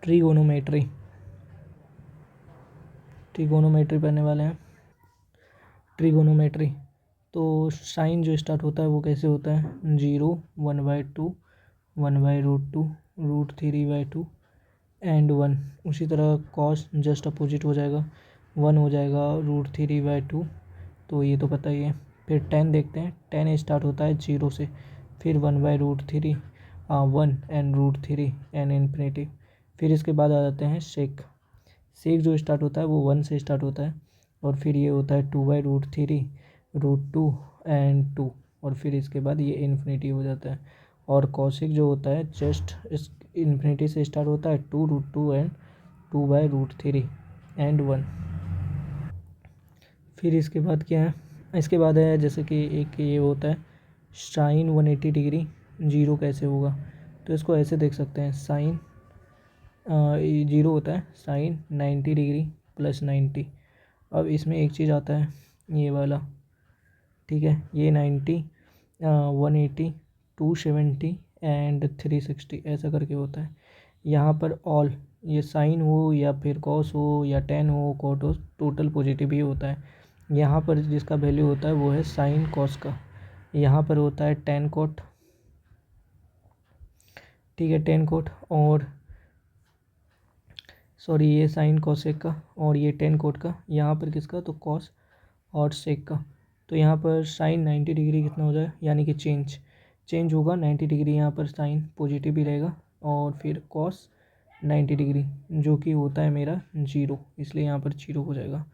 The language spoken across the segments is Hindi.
ट्रिगोनोमेट्री पढ़ने वाले हैं। ट्रिगोनोमेट्री तो साइन जो स्टार्ट होता है वो कैसे होता है, 0, 1/2, 1/√2, √3/2 एंड 1। उसी तरह कॉस जस्ट अपोजिट हो जाएगा, 1 हो जाएगा √3/2, तो ये तो पता ही है। फिर टेन देखते हैं, टेन स्टार्ट होता है 0 से, फिर 1/√3, 1 एंड √3 एंड इन्फिनिटी। फिर इसके बाद आ जाते हैं सेक जो स्टार्ट होता है वो 1 से स्टार्ट होता है, और फिर ये होता है 2/√3, √2 एंड 2, और फिर इसके बाद ये इन्फिनिटी हो जाता है। और कॉसिक जो होता है जस्ट इस इन्फिनिटी से स्टार्ट होता है, 2√2 एंड 2/√3 एंड 1। फिर इसके बाद क्या है, इसके बाद है जैसे कि एक ये होता है साइन 180 डिग्री, जीरो कैसे होगा, तो इसको ऐसे देख सकते हैं, साइन 0 होता है साइन 90 डिग्री प्लस 90। अब इसमें एक चीज़ आता है ये वाला, ठीक है, ये 90, 180, 270 एंड 360 ऐसा करके होता है। यहाँ पर ऑल, ये साइन हो या फिर कॉस हो या टेन हो, कॉट हो, टोटल पॉजिटिव ही होता है। यहाँ पर जिसका वैल्यू होता है वो है साइन कॉस का, यहाँ पर होता है टेन कोट, ठीक है, टेन कोट, और सॉरी ये साइन कॉसेक का और ये टेन कोट का, यहाँ पर किसका, तो कॉस और सेक का। तो यहाँ पर साइन 90 डिग्री कितना हो जाए, यानी कि चेंज होगा 90 डिग्री, यहाँ पर साइन पॉजिटिव भी रहेगा, और फिर कॉस 90 डिग्री जो कि होता है मेरा 0, इसलिए यहाँ पर 0 हो जाएगा।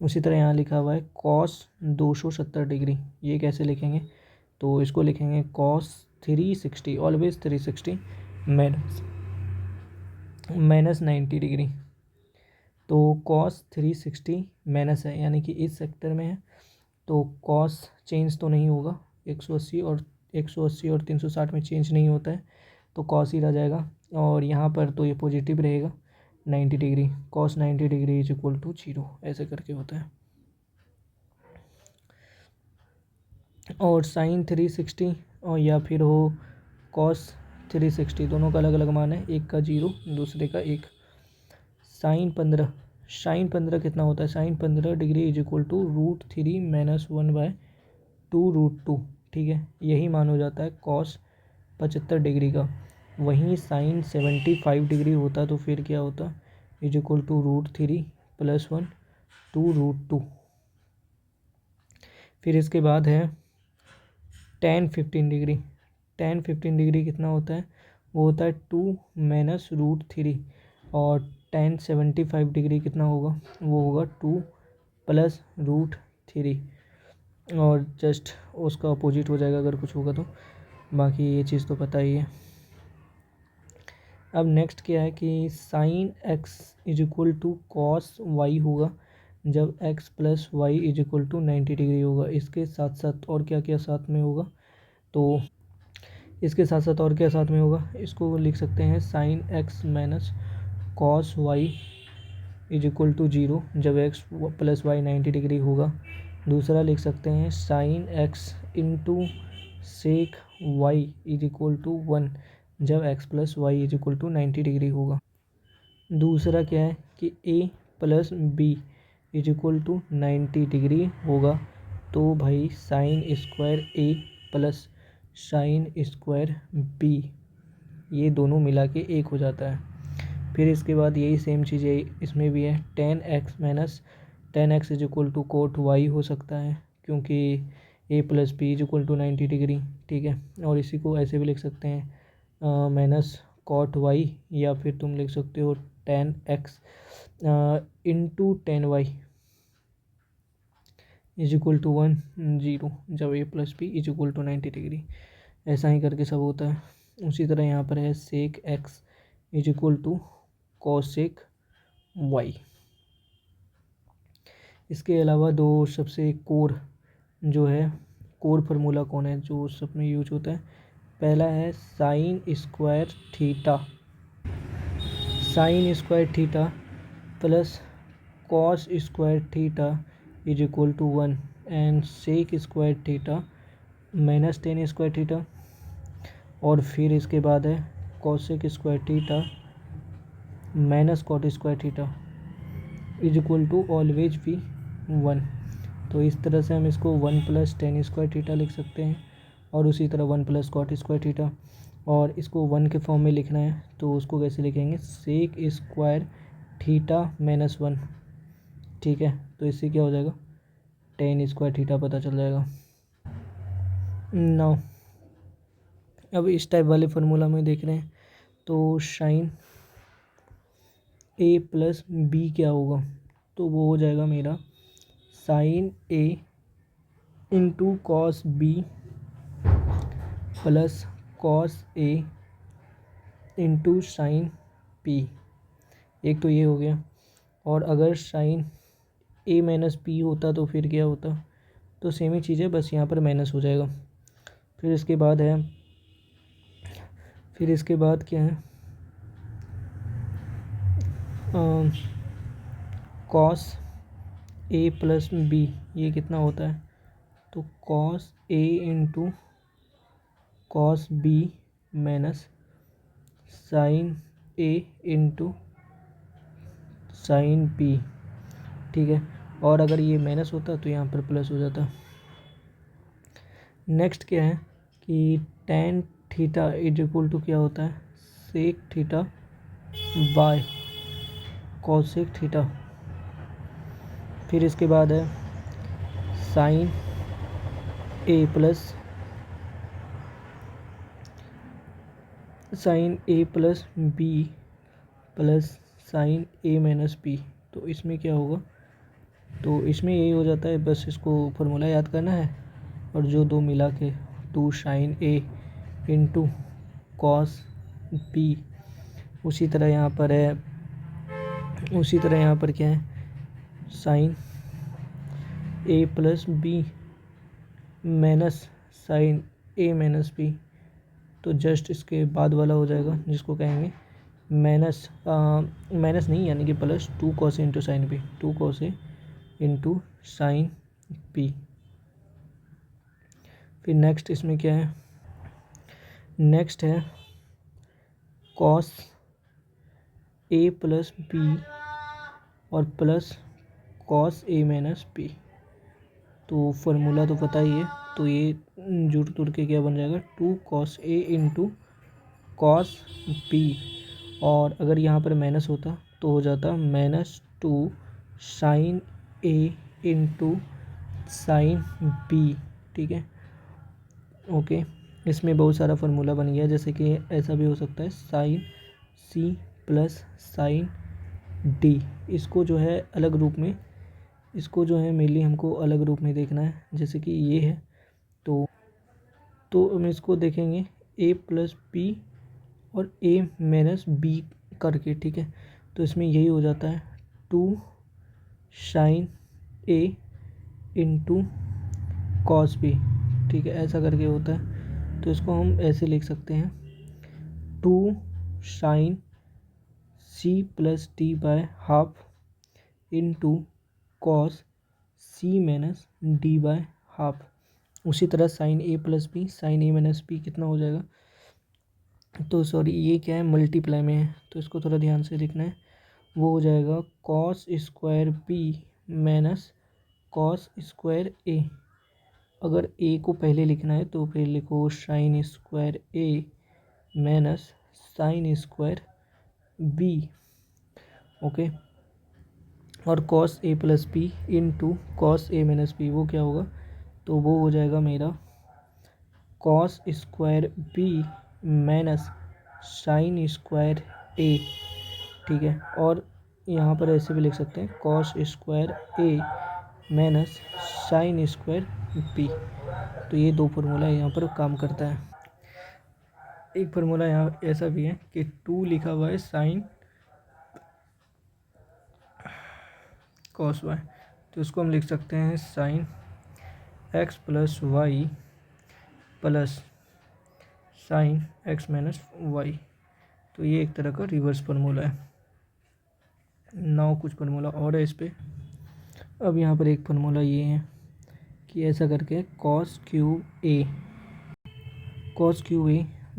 उसी तरह यहाँ लिखा हुआ है कॉस 270 डिग्री, ये कैसे लिखेंगे, तो इसको लिखेंगे कॉस 360, ऑलवेज 360 माइनस 90 डिग्री। तो कॉस 360 माइनस है, यानी कि इस सेक्टर में है, तो कॉस चेंज तो नहीं होगा, 180 और 360 में चेंज नहीं होता है, तो कॉस ही रह जाएगा। और यहाँ पर तो ये पॉजिटिव रहेगा 90 degree, cos 90 degree is equal to 0, ऐसे करके होता है। और साइन 360 और या फिर हो कॉस 360, दोनों का अलग अलग मान है, एक का 0 दूसरे का 1। साइन 15 कितना होता है, sine 15 degree is equal to √3 minus 1/2√2, ठीक है, यही मान हो जाता है कॉस 75 डिग्री का। वहीं साइन 75 डिग्री होता तो फिर क्या होता, इज इक्वल टू √3 प्लस 1 2√2। फिर इसके बाद है टेन 15 डिग्री कितना होता है, वो होता है 2 माइनस √3, और टेन 75 डिग्री कितना होगा, वो होगा 2 प्लस √3, और जस्ट उसका अपोजिट हो जाएगा अगर कुछ होगा तो, बाकी ये चीज़ तो पता ही है। अब नेक्स्ट क्या है कि sine x is equal to cos Y होगा जब x plus Y is equal to 90 degree होगा। इसके साथ साथ और क्या क्या साथ में होगा, तो इसके साथ साथ और क्या साथ में होगा, इसको लिख सकते हैं sine x minus cos Y is equal to 0 जब x प्लस वाई 90 डिग्री होगा। दूसरा लिख सकते हैं sine x into sec Y is equal to 1 जब x plus Y is equal to 90 degree होगा। दूसरा क्या है कि a plus B is equal to 90 degree होगा, तो भाई sine square a plus sine square b, ये दोनों मिला के 1 हो जाता है। फिर इसके बाद यही सेम चीज़ है इसमें भी है, tan X minus tan X is equal to cot Y हो सकता है, क्योंकि a plus B is equal to 90 degree, ठीक है। और इसी को ऐसे भी लिख सकते हैं माइनस कॉट वाई, या फिर तुम लिख सकते हो tan X into tan Y is equal to 0 जब a plus B is equal to 90 degree. ऐसा ही करके सब होता है। उसी तरह यहाँ पर है sec X is equal to cosec Y. इसके अलावा दो सबसे कोर जो है, कोर फार्मूला कौन है जो सब में यूज होता है, पहला है sine square theta plus cos square theta is equal to 1 and sec square theta minus tan square theta. और फिर इसके बाद है cosec square theta minus cot square theta is equal to always भी 1। तो इस तरह से हम इसको 1 प्लस टेन स्क्वायर थीटा लिख सकते हैं, और उसी तरह 1 प्लस कॉट स्क्वायर थीटा। और इसको 1 के फॉर्म में लिखना है तो उसको कैसे लिखेंगे, सेक स्क्वायर थीटा माइनस 1। ठीक है, तो इससे क्या हो जाएगा, टेन स्क्वायर थीटा पता चल जाएगा। नाउ अब इस टाइप वाले फार्मूला में देख रहे हैं तो साइन ए प्लस बी क्या होगा, तो वो हो जाएगा मेरा sine A into cos B plus cos A into sine B. एक तो ये हो गया। और अगर साइन ए माइनस पी होता तो फिर क्या होता, तो सेम ही चीज़ है, बस यहाँ पर माइनस हो जाएगा। फिर इसके बाद क्या है, कॉस ए प्लस बी, ये कितना होता है, तो cos A into cos B minus sine A into sine B. ठीक है, और अगर ये माइनस होता तो यहाँ पर प्लस हो जाता। नेक्स्ट क्या है कि tan theta is equal to क्या होता है, sec theta by cosec theta. फिर इसके बाद है sine A plus B plus sine A minus P. तो इसमें क्या होगा, तो इसमें यही हो जाता है, बस इसको फार्मूला याद करना है और जो दो मिला के two sine A into cos P. उसी तरह यहाँ पर क्या है, sine A plus B minus sine A minus P. तो जस्ट इसके बाद वाला हो जाएगा जिसको कहेंगे माइनस नहीं यानी कि plus two cos A into sine P, two cos A into sine P. फिर नेक्स्ट इसमें क्या है, नेक्स्ट है कॉस ए प्लस बी और plus cos A minus P. तो फार्मूला तो पता ही है, तो ये जुड़ तुड़ के क्या बन जाएगा, two cos A into cos P. और अगर यहाँ पर माइनस होता तो हो जाता minus two sine A into sine B. ठीक है, ओके। इसमें बहुत सारा फार्मूला बन गया, जैसे कि ऐसा भी हो सकता है sine C plus sine D. इसको जो है अलग रूप में, इसको जो है मेनली हमको अलग रूप में देखना है, जैसे कि ये है तो हम इसको देखेंगे ए प्लस बी और ए माइनस बी करके। ठीक है, तो इसमें यही हो जाता है two sine A into cos B. ठीक है, ऐसा करके होता है, तो इसको हम ऐसे लिख सकते हैं two sine C plus D by half into cos C minus D by half. उसी तरह sine A plus B, sine A minus B कितना हो जाएगा, तो सॉरी ये क्या है, मल्टीप्लाई में है तो इसको थोड़ा ध्यान से लिखना है। वो हो जाएगा cos square B minus cos square A. अगर ए को पहले लिखना है तो फिर लिखो sine square A minus sine square B. Okay, और cos A plus B into cos A minus B, वो क्या होगा, तो वो हो जाएगा मेरा cos square B minus sine square A. ठीक है, और यहाँ पर ऐसे भी लिख सकते हैं cos square A minus sine square B. तो ये दो फार्मूला यहाँ पर काम करता है। एक फार्मूला यहाँ ऐसा भी है कि टू लिखा हुआ है साइन कॉस वाई, तो इसको हम लिख सकते हैं sine X plus Y plus sine X minus Y. तो ये एक तरह का रिवर्स फार्मूला है। नाउ कुछ फार्मूला और है इस पर। अब यहाँ पर एक फार्मूला ये है कि ऐसा करके कॉस क्यूब ए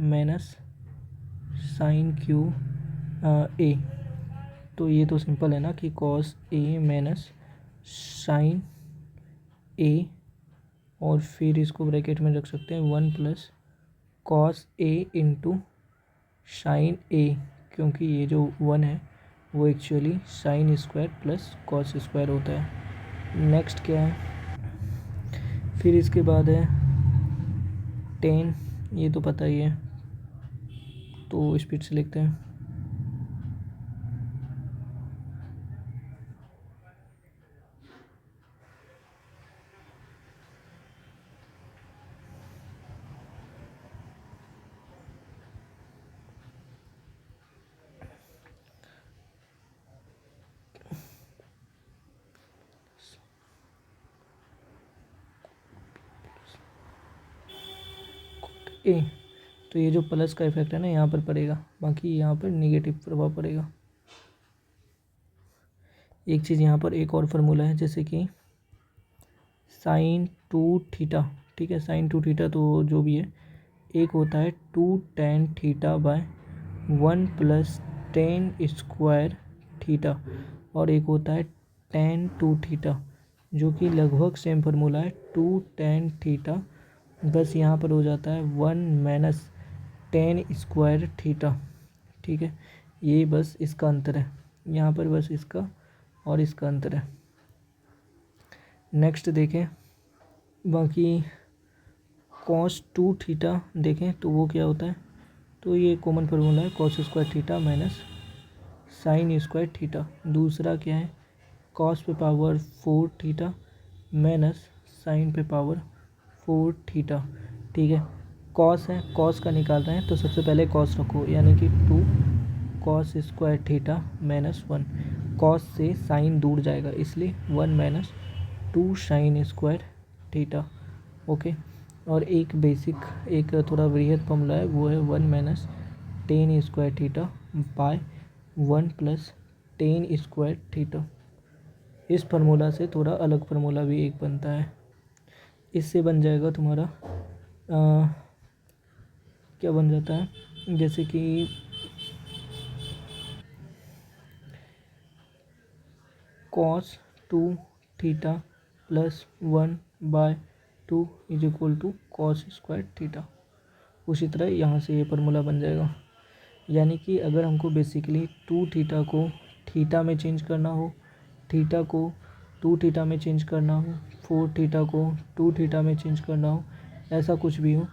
माइनस साइन क्यूब ए। तो ये तो सिंपल है ना कि कॉस ए माइनस साइन ए, और फिर इसको ब्रैकेट में रख सकते हैं 1 plus cos A into sign ए, क्योंकि ये जो 1 है वो actually sign square plus cos square होता है। नेक्स्ट क्या है, फिर इसके बाद है टेन, ये तो पता ही है, तो स्पीड से लिखते हैं। ए, तो ये जो प्लस का इफेक्ट है ना यहाँ पर पड़ेगा, बाकी यहाँ पर नेगेटिव प्रभाव पड़ेगा। एक चीज़ यहाँ पर एक और फार्मूला है, जैसे कि साइन 2 थीटा, ठीक है, साइन 2 थीटा तो जो भी है, एक होता है 2 tan theta by 1 plus ten square theta, और एक होता है tan 2 थीटा, जो कि लगभग सेम फार्मूला है 2 tan थीटा, बस यहाँ पर हो जाता है 1 माइनस टेन स्क्वायर थीटा, ठीक है। ये बस इसका अंतर है, यहाँ पर बस इसका और इसका अंतर है। नेक्स्ट देखें, बाकी कॉस 2 थीटा देखें तो वो क्या होता है, तो ये कॉमन फार्मूला है cos square theta minus sine square theta. दूसरा क्या है, कॉस पे पावर 4 थीटा माइनस साइन पे पावर 4 थीटा, ठीक है। कॉस है, कॉस का निकाल रहे हैं तो सबसे पहले कॉस रखो, यानी कि 2 cos square theta minus 1, cos से साइन दूर जाएगा इसलिए 1 minus 2 sign square theta, okay. और एक बेसिक, एक थोड़ा वृहद फॉर्मूला है, वो है 1 minus tan square theta by 1 plus ten square theta. इस फार्मूला से थोड़ा अलग फार्मूला भी एक बनता है, इससे बन जाएगा तुम्हारा क्या बन जाता है, जैसे कि cos 2 theta plus 1 by 2 is equal to cos square theta. उसी तरह यहाँ से ये फार्मूला बन जाएगा, यानी कि अगर हमको बेसिकली 2 थीटा को थीटा में चेंज करना हो, थीटा को 2 थीटा में चेंज करना हो, 4 थीटा को 2 थीटा में चेंज करना हो, ऐसा कुछ भी हो,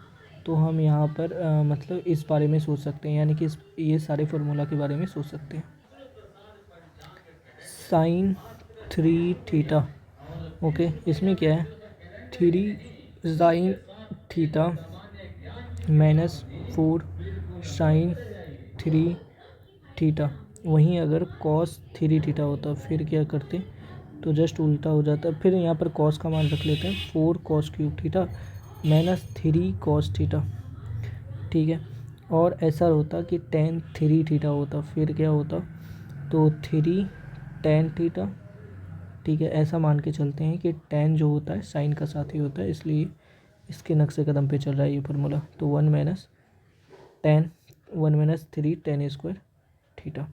तो हम यहाँ पर मतलब इस बारे में सोच सकते हैं, यानी कि ये सारे फार्मूला के बारे में सोच सकते हैं। साइन 3 थीटा, ओके, इसमें क्या है 3 sine theta minus 4 sine 3 theta. वहीं अगर कॉस 3 थीटा होता फिर क्या करते, तो जस्ट उल्टा हो जाता। फिर यहाँ पर कॉस का मान रख लेते हैं 4 cos cube theta minus 3 cos theta, ठीक है। और ऐसा होता कि tan 3 थीटा होता, फिर क्या होता, तो 3 tan थीटा, ठीक है। ऐसा मान के चलते हैं कि tan जो होता है साइन का साथी होता है, इसलिए इसके नक्शे कदम पे चल रहा है ये फार्मूला। तो 1 माइनस 3 tan स्क्वायर थीटा,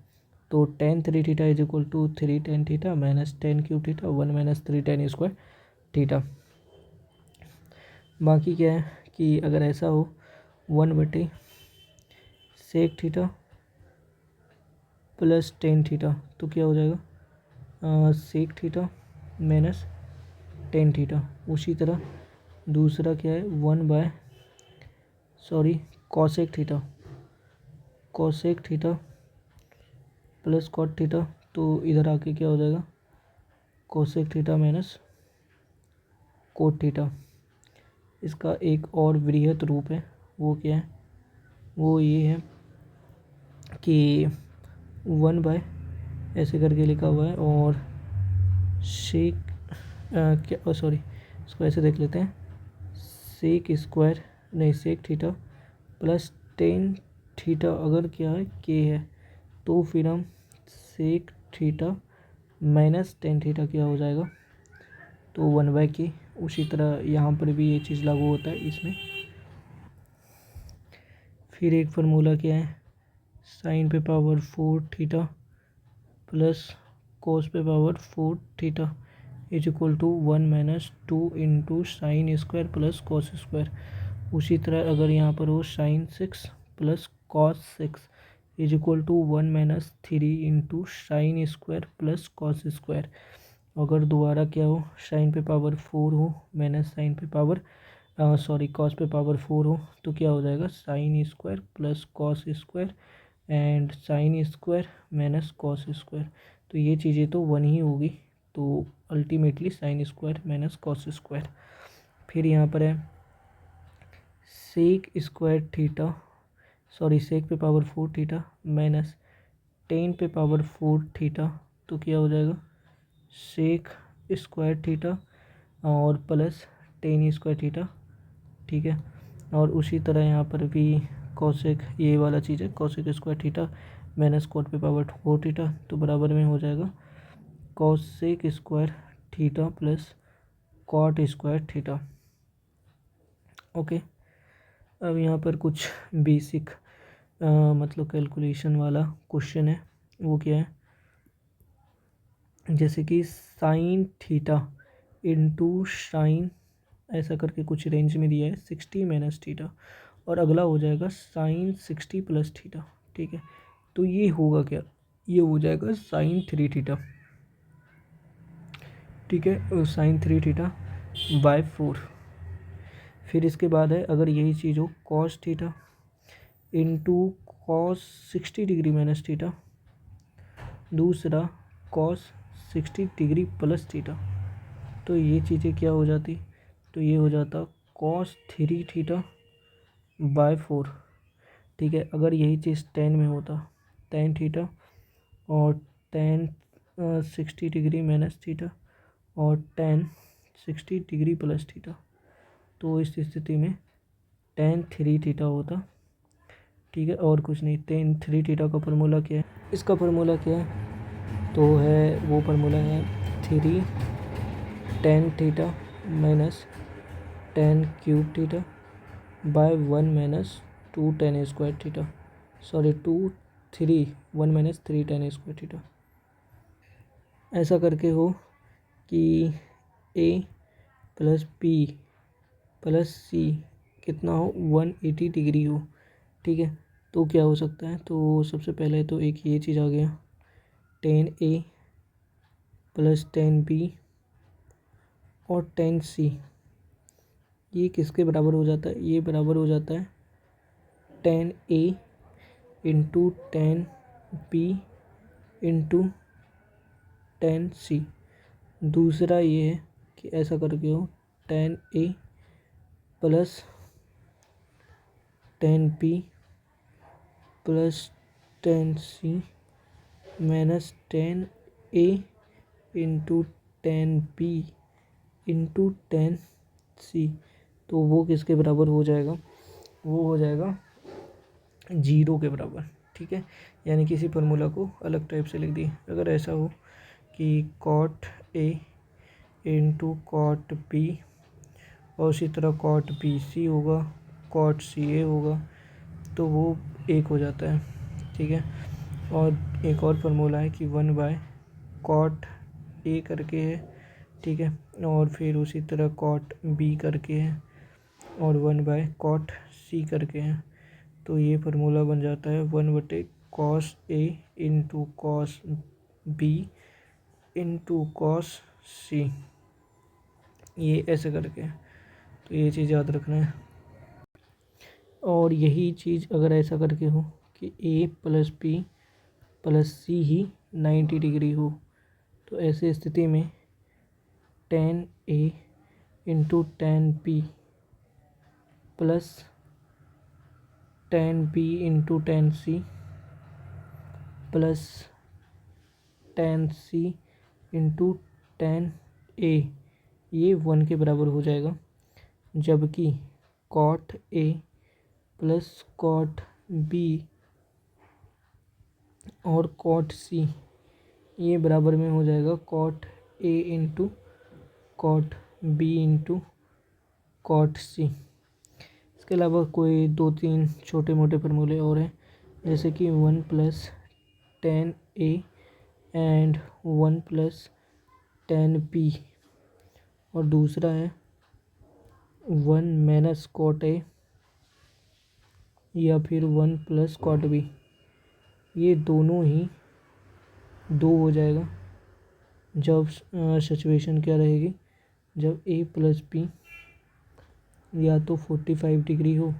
तो tan 3 theta is equal to 3 tan theta minus tan cube theta 1 minus 3 tan square theta. बाकी क्या है कि अगर ऐसा हो 1 sec theta plus tan theta, तो क्या हो जाएगा sec theta minus tan theta. उसी तरह दूसरा क्या है 1 by cosec theta, cosec theta plus cot theta, तो इधर आके क्या हो जाएगा cosec theta minus cot theta. इसका एक और वृहद रूप है, वो क्या है, वो ये है कि 1 बाय ऐसे करके लिखा हुआ है, और सेक क्या इसको ऐसे देख लेते हैं, सेक स्क्वायर नहीं sec theta plus tan theta, अगर क्या है के है, तो फिर हम sec theta minus tan theta क्या हो जाएगा, तो 1/k। उसी तरह यहाँ पर भी ये चीज़ लागू होता है इसमें। फिर एक फार्मूला क्या है, साइन पे पावर 4 थीटा प्लस कॉस पे power 4 theta is equal to 1 minus 2 into sine square plus cos square. उसी तरह अगर यहाँ पर हो sine 6 plus cos 6 is equal to 1 minus 3 into sine square plus cos square. अगर दोबारा क्या हो, साइन पे पावर 4 हो माइनस साइन पे पावर कॉस पे पावर 4 हो, तो क्या हो जाएगा sign square plus cos square and sine square minus cos square. तो ये चीज़ें तो वन ही होगी, तो ultimately sine square minus cos square. फिर यहाँ पर है सेक स्क्वायर थीटा सेक पे पावर 4 थीटा माइनस टेन पे पावर 4 थीटा, तो क्या हो जाएगा सेक स्क्वायर थीटा और प्लस टेन स्क्वायर थीटा। ठीक है, और उसी तरह यहाँ पर भी कॉसेक ये वाला चीज़ है, cosec square theta minus cot पे पावर 4 थीटा, तो बराबर में हो जाएगा cosec square theta plus cot square theta. Okay, अब यहाँ पर कुछ बेसिक मतलब कैलकुलेशन वाला क्वेश्चन है। वो क्या है, जैसे कि साइन थीटा इंटू साइन ऐसा करके कुछ रेंज में दिया है 60 माइनस थीटा, और अगला हो जाएगा साइन 60 प्लस थीटा। ठीक है, तो ये होगा क्या, ये हो जाएगा साइन 3 थीटा। ठीक है, साइन 3 थीटा बाय 4। फिर इसके बाद है अगर यही चीज़ हो cos theta into cos 60 degree minus theta, दूसरा कॉस 60 डिग्री प्लस थीटा, तो ये चीज़ें क्या हो जाती, तो ये हो जाता कॉस 3 थीटा बाय 4। ठीक है, अगर यही चीज़ टेन में होता टेन थीटा और टेन 60 डिग्री माइनस थीटा और टेन 60 डिग्री प्लस थीटा, तो इस स्थिति में टेन 3 थीटा होता। ठीक है, और कुछ नहीं। टेन 3 थीटा का फार्मूला क्या है, इसका फार्मूला क्या है, तो है वो फार्मूला है 3 tan theta minus ten cube theta by 1 minus 2 ten square theta, 1 minus 3 ten square theta. ऐसा करके हो कि ए प्लस बी प्लस सी कितना हो 180 डिग्री हो। ठीक है, तो क्या हो सकता है, तो सबसे पहले तो एक ये चीज़ आ गया ten A plus tan B और टेन सी, ये किसके बराबर हो जाता है, ये बराबर हो जाता है tan A into tan B into tan C. दूसरा ये है कि ऐसा करके हो tan A plus tan B plus tan C minus tan A into tan B into tan C, तो वो किसके बराबर हो जाएगा, वो हो जाएगा 0 के बराबर। ठीक है, यानी किसी फार्मूला को अलग टाइप से लिख दिए। अगर ऐसा हो कि cot A into cot B और उसी तरह कॉट बी सी होगा, कॉट सी ए होगा, तो वो एक हो जाता है। ठीक है, और एक और फार्मूला है कि 1 बाय कॉट ए करके है। ठीक है, और फिर उसी तरह कॉट बी करके है और 1 बाय कॉट सी करके है, तो ये फार्मूला बन जाता है one by cos A into cos B into cos C, ये ऐसे करके। तो ये चीज़ याद रखना है। और यही चीज़ अगर ऐसा करके हो कि A plus B plus C ही 90 डिग्री हो, तो ऐसे स्थिति में tan A into tan B plus tan B into tan C plus tan C into tan A, ये 1 के बराबर हो जाएगा। जबकि cot A plus cot B और कॉट सी ये बराबर में हो जाएगा cot A into cot B into cot C. इसके अलावा कोई 2-3 छोटे मोटे फार्मूले और हैं, जैसे कि 1 plus ten A and 1 + tan p, और दूसरा है 1 - cot a या फिर 1 + cot b। ये दोनों ही 2 हो जाएगा जब सिचुएशन क्या रहेगी, जब a + b या तो 45 डिग्री हो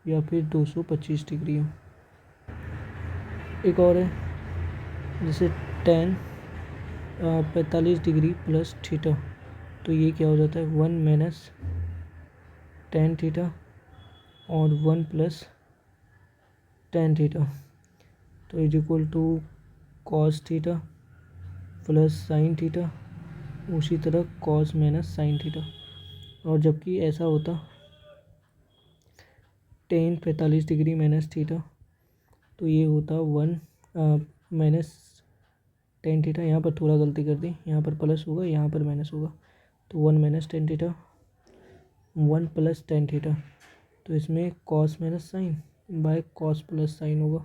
या फिर 225 डिग्री हो। एक और है जैसे tan 45 डिग्री प्लस थीटा, तो ये क्या हो जाता है 1 - tan थीटा और 1 + tan थीटा, तो = cos theta plus sin theta, उसी तरह cos - sin थीटा। और जबकि ऐसा होता tan 45 डिग्री माइनस थीटा, तो ये होता 1 - tan थीटा। यहाँ पर थोड़ा गलती कर दी, यहाँ पर प्लस होगा, यहाँ पर माइनस होगा, तो 1 - tan थीटा 1 + tan थीटा, तो इसमें cos - sin by cos + sin होगा।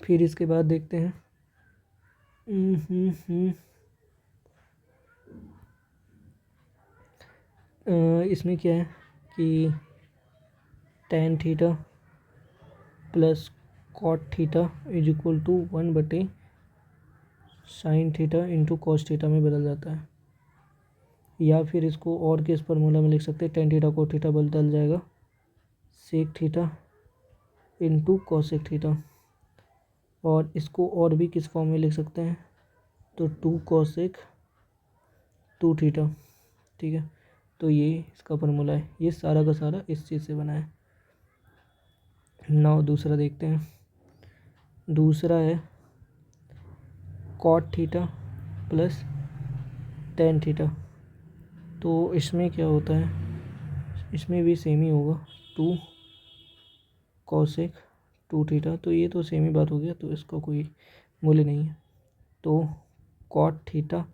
फिर इसके बाद देखते हैं इसमें क्या है कि tan theta plus cot theta = 1/sin theta into cos theta में बदल जाता है। या फिर इसको और किस फार्मूला में लिख सकते हैं, tan थीटा cot थीटा बदल जाएगा sec theta into cosec theta. और इसको और भी किस फॉर्म में लिख सकते हैं, तो 2 cosec 2 थीटा। ठीक है, तो ये इसका फार्मूला है। ये सारा का सारा इस चीज़ से बना है। नाउ दूसरा देखते हैं। दूसरा है cot theta plus tan theta, तो इसमें क्या होता है, इसमें भी सेम ही होगा 2 cosec 2 थीटा, तो ये तो सेम ही बात हो गया, तो इसका कोई मूल्य नहीं है। तो cot theta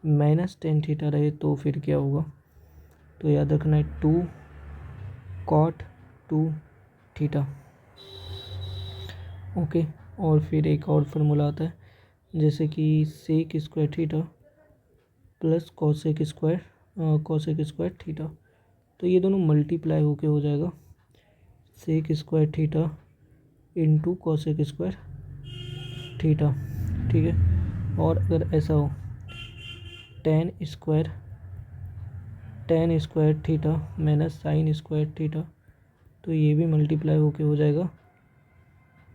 minus tan theta रहे तो फिर क्या होगा, तो याद रखना है 2 cot 2 थीटा। ओके, और फिर एक और फार्मूला आता है जैसे कि sec square theta plus cosec square theta, तो ये दोनों मल्टीप्लाई होके हो जाएगा sec square theta into cosec square theta. ठीक है, और अगर ऐसा हो tan square theta minus sin square theta, तो ये भी मल्टीप्लाई होके हो जाएगा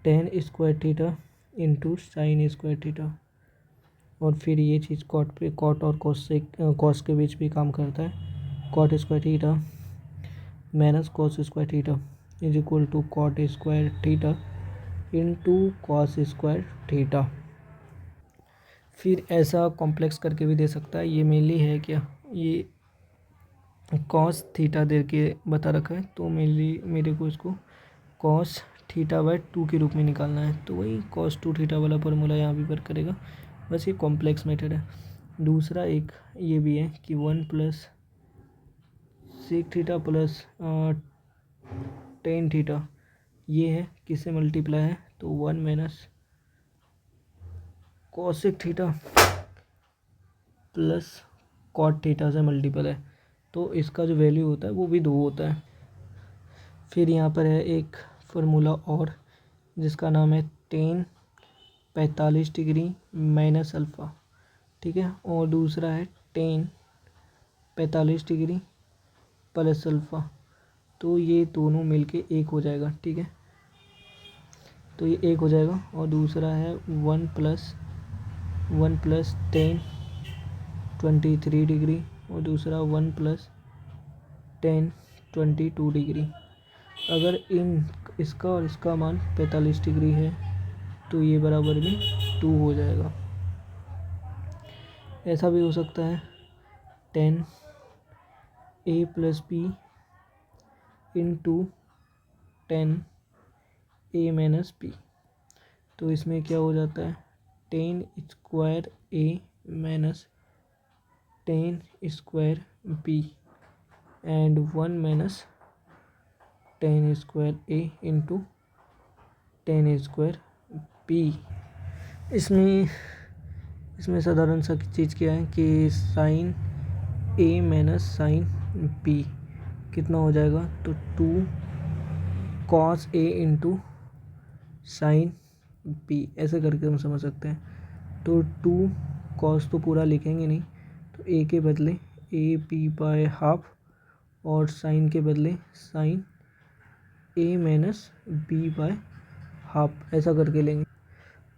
tan square theta into sin square theta. और फिर ये चीज़ कॉट और कॉस के बीच भी काम करता है। Cot square theta minus cos square theta = cot square theta into cos square theta. फिर ऐसा कॉम्प्लेक्स करके भी दे सकता है। ये मेनली है क्या, ये कॉस थीटा दे के बता रखा है, तो मेनली मेरे को इसको कॉस थीटा बाय 2 के रूप में निकालना है, तो वही cos 2 थीटा वाला फार्मूला यहाँ भी वर्क करेगा। बस ये कॉम्प्लेक्स मेथड है। दूसरा एक ये भी है कि 1 + sec theta plus tan theta, ये है किससे मल्टीप्लाई है, तो 1 - cosec theta plus cot theta से मल्टीपल है, तो इसका जो वैल्यू होता है वो भी 2 होता है। फिर यहाँ पर है एक फार्मूला और जिसका नाम है tan 45 डिग्री माइनस अल्फ़ा। ठीक है, और दूसरा है tan 45 डिग्री प्लस अल्फ़ा, तो ये दोनों मिलके एक हो जाएगा। ठीक है, तो ये एक हो जाएगा। और दूसरा है 1 + tan 23 डिग्री और दूसरा 1 + tan 22 डिग्री। अगर इसका और इसका मान 45 डिग्री है तो ये बराबर में 2 हो जाएगा। ऐसा भी हो सकता है tan a + b into tan a - b, तो इसमें क्या हो जाता है tan square a minus tan square b and 1 - tan square a into tan square b। इसमें इसमें साधारण सा चीज़ क्या है कि sign A minus sine B कितना हो जाएगा, तो 2 cos A into sine B, ऐसे करके हम समझ सकते हैं। तो 2 कॉस तो पूरा लिखेंगे नहीं, तो ए के बदले ए बी बाय हाफ और साइन के बदले sine A minus B by half, ऐसा करके लेंगे।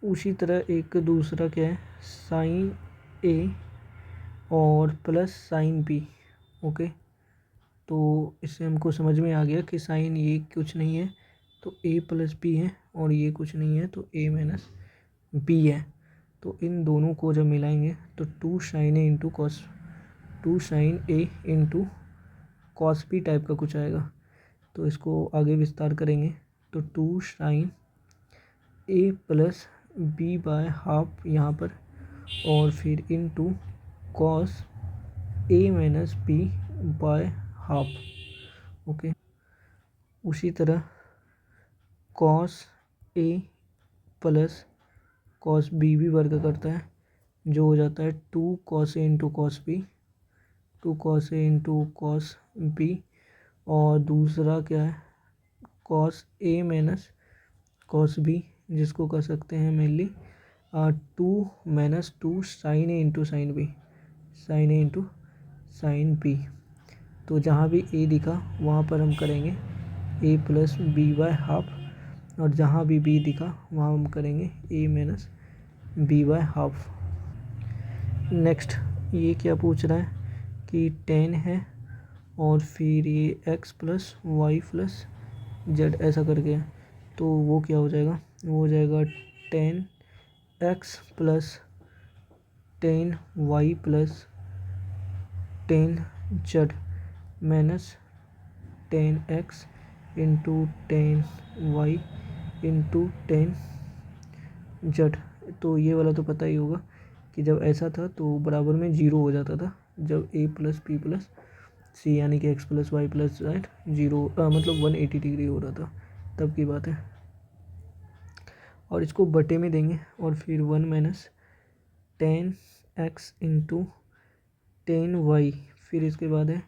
उसी तरह एक दूसरा क्या है, साइन ए और प्लस साइन बी। ओके, तो इससे हमको समझ में आ गया कि साइन ये कुछ नहीं है तो ए प्लस बी है, और ये कुछ नहीं है तो ए माइनस बी है। तो इन दोनों को जब मिलाएंगे तो 2 sine A into cos, 2 sine A into cos B type का कुछ आएगा। तो इसको आगे विस्तार करेंगे तो 2 sine A plus B by half यहाँ पर, और फिर into cos A minus B by half. Okay, उसी तरह cos A plus cos B भी वर्क करता है, जो हो जाता है 2 cos A into cos B, 2 cos A into cos B. और दूसरा क्या है, cos A minus cos B, जिसको कर सकते हैं mainly 2 minus 2 sine A into sine B, sine A into sine B. तो जहाँ भी ए दिखा वहाँ पर हम करेंगे A plus B by half, और जहाँ भी बी दिखा वहाँ हम करेंगे A minus B by half. Next ये क्या पूछ रहा है कि 10 है और फिर ये x plus Y plus Z ऐसा करके है, तो वो क्या हो जाएगा, वो हो जाएगा 10x plus 10y plus 10z minus 10x into 10y into 10z। तो ये वाला तो पता ही होगा कि जब ऐसा था तो बराबर में 0 हो जाता था, जब a plus p plus C यानी कि x plus Y plus Z 0 मतलब 180 डिग्री हो रहा था, तब की बात है। और इसको बटे में देंगे और फिर 1 माइनस 10x इंटू 10y, फिर इसके बाद है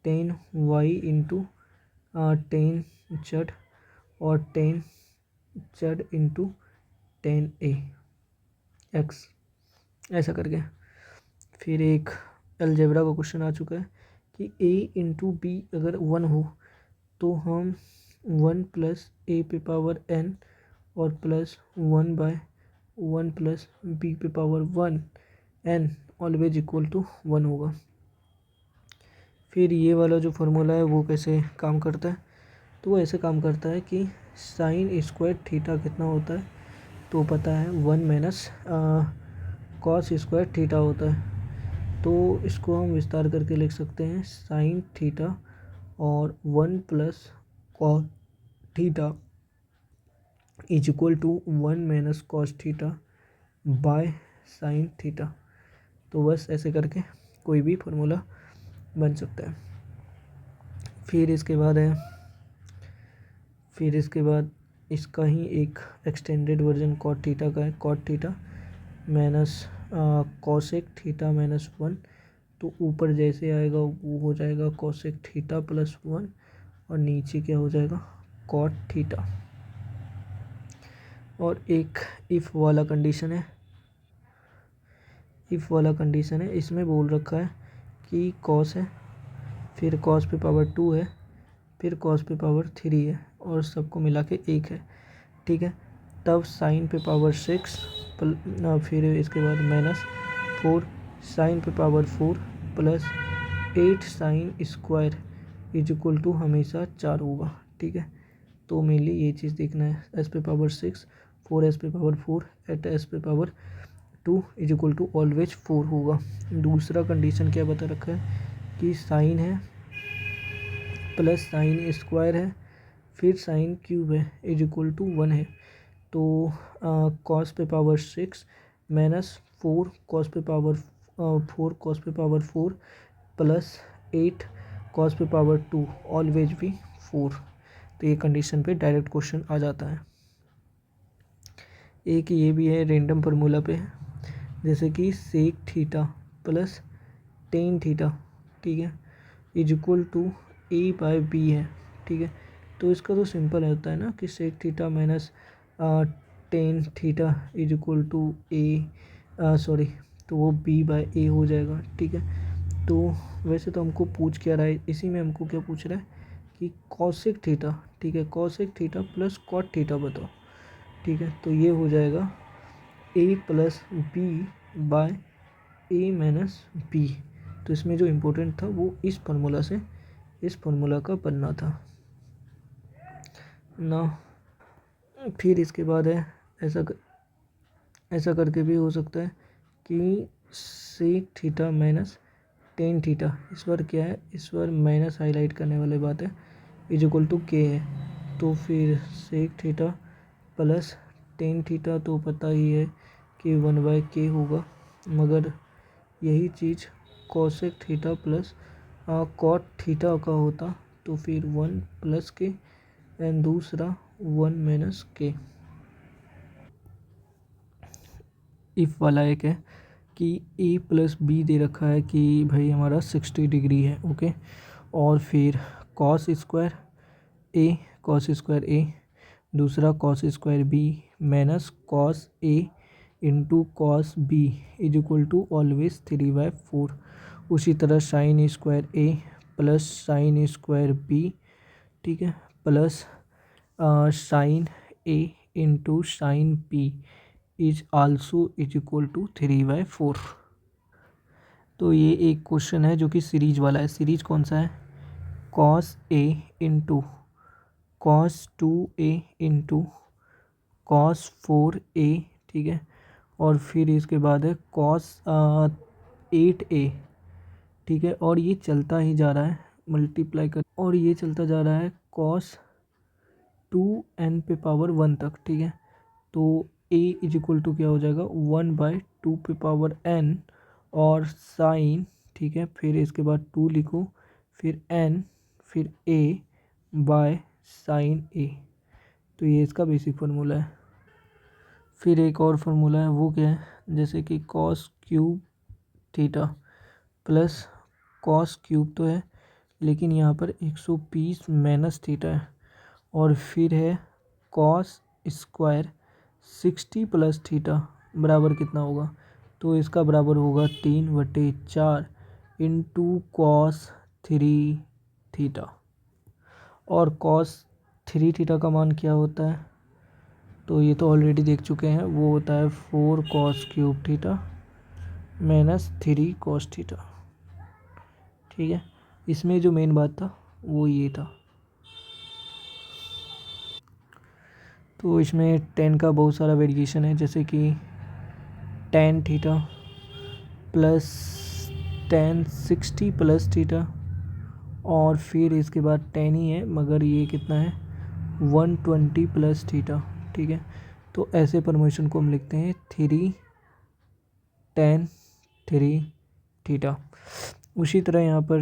10y इंटू 10z और 10z इंटू 10x, ऐसा करके। फिर एक अलजेब्रा का क्वेश्चन आ चुका है कि a इंटू बी अगर 1 हो तो हम 1 प्लस ए पे पावर n और प्लस 1 बाय 1 प्लस बी पे power 1 n always equal to 1 होगा। फिर ये वाला जो फार्मूला है वो कैसे काम करता है, तो वो ऐसे काम करता है कि साइन स्क्वायर थीटा कितना होता है, तो पता है 1 माइनस कॉस स्क्वायर थीटा होता है। तो इसको हम विस्तार करके लिख सकते हैं साइन थीटा और 1 plus cos theta is equal to 1 minus cos theta by sine theta. तो बस ऐसे करके कोई भी फार्मूला बन सकता है। फिर इसके बाद इसका ही एक एक्सटेंडेड वर्जन कॉट थीटा का है, cot theta minus cosec theta minus 1। तो ऊपर जैसे आएगा वो हो जाएगा कॉसेक थीटा प्लस 1 और नीचे क्या हो जाएगा कॉट थीटा। और एक इफ़ वाला कंडीशन है, इसमें बोल रखा है कि कॉस है, फिर कॉस पे पावर 2 है, फिर कॉस पे पावर 3 है और सबको मिला के 1 है, ठीक है। तब साइन पे पावर 6 फिर इसके बाद माइनस 4 साइन पे power 4 plus 8 sine square is equal to हमेशा 4 होगा, ठीक है। तो मेनली ये चीज़ देखना है, एस पे पावर 6 4 एस पे पावर 4 एट एस पे power 2 is equal to always 4 होगा। दूसरा कंडीशन क्या बता रखा है कि साइन है प्लस साइन स्क्वायर है फिर साइन क्यूब है इज इक्वल टू 1 है। तो कॉस पे पावर 6 माइनस 4 कॉस पे पावर 4 प्लस 8 कॉस पे पावर 2 ऑलवेज भी 4। तो ये कंडीशन पे डायरेक्ट क्वेश्चन आ जाता है। एक ये भी है रेंडम फार्मूला पे, जैसे कि sec theta plus tan theta, ठीक है, is equal to A by B है, ठीक है। तो इसका तो सिंपल होता है ना कि sec theta minus tan theta is equal to A, sorry, तो वो बी बाय ए हो जाएगा, ठीक है। तो वैसे तो हमको पूछ क्या रहा है, इसी में हमको क्या पूछ रहा है कि कॉसेक थीटा, ठीक है, cosec theta plus cot theta बताओ, ठीक है। तो ये हो जाएगा A plus B by A minus B. तो इसमें जो इम्पोर्टेंट था वो इस फार्मूला से, इस फार्मूला का बनना था ना। फिर इसके बाद है ऐसा करके भी हो सकता है कि sec theta minus tan theta, इस बार क्या है, इस बार माइनस हाईलाइट करने वाली बात है, इज इक्वल टू के है। तो फिर sec theta plus tan theta तो पता ही है कि 1/k होगा, मगर यही चीज़ cosec theta plus cot theta का होता तो फिर 1 + k एंड दूसरा 1 - k। इफ़ वाला एक है कि a प्लस बी दे रखा है कि भाई हमारा 60 डिग्री है, ओके। और फिर cos square A, cos square A, दूसरा cos square B minus cos A into cos B is equal to always 3/4। उसी तरह sine square A plus sine square B, ठीक है, plus sine A into sine B is also is equal to 3/4। तो ये एक क्वेश्चन है जो कि सीरीज वाला है। सीरीज कौन सा है, cos A into cos 2a into cos 4a, ठीक है। और फिर इसके बाद है कॉस 8a, ठीक है। और ये चलता ही जा रहा है मल्टीप्लाई कर, और ये चलता जा रहा है कॉस 2n पे पावर 1 तक, ठीक है। तो a इज इक्वल टू क्या हो जाएगा 1/2 पे पावर n और साइन, ठीक है, फिर इसके बाद 2 लिखो, फिर n, फिर a बाय साइन a। तो ये इसका बेसिक फार्मूला है। फिर एक और फार्मूला है, वो क्या है, जैसे कि cos cube theta plus cos cube तो है, लेकिन यहाँ पर 120 माइनस थीटा है। और फिर है कॉस स्क्वायर 60 प्लस थीटा बराबर कितना होगा, तो इसका बराबर होगा 3/4 इंटू कॉस 3 थीटा। और कॉस 3 थीटा का मान क्या होता है, तो ये तो ऑलरेडी देख चुके हैं, वो होता है 4 cos cube theta minus 3 cos theta, ठीक है। इसमें जो मेन बात था वो ये था। तो इसमें टेन का बहुत सारा वेरिएशन है, जैसे कि tan theta plus ten 60 plus theta, और फिर इसके बाद टेन ही है मगर ये कितना है 120 प्लस थीटा, ठीक है। तो ऐसे परमोशन को हम लिखते हैं 3 टेन 3 थीटा। उसी तरह यहाँ पर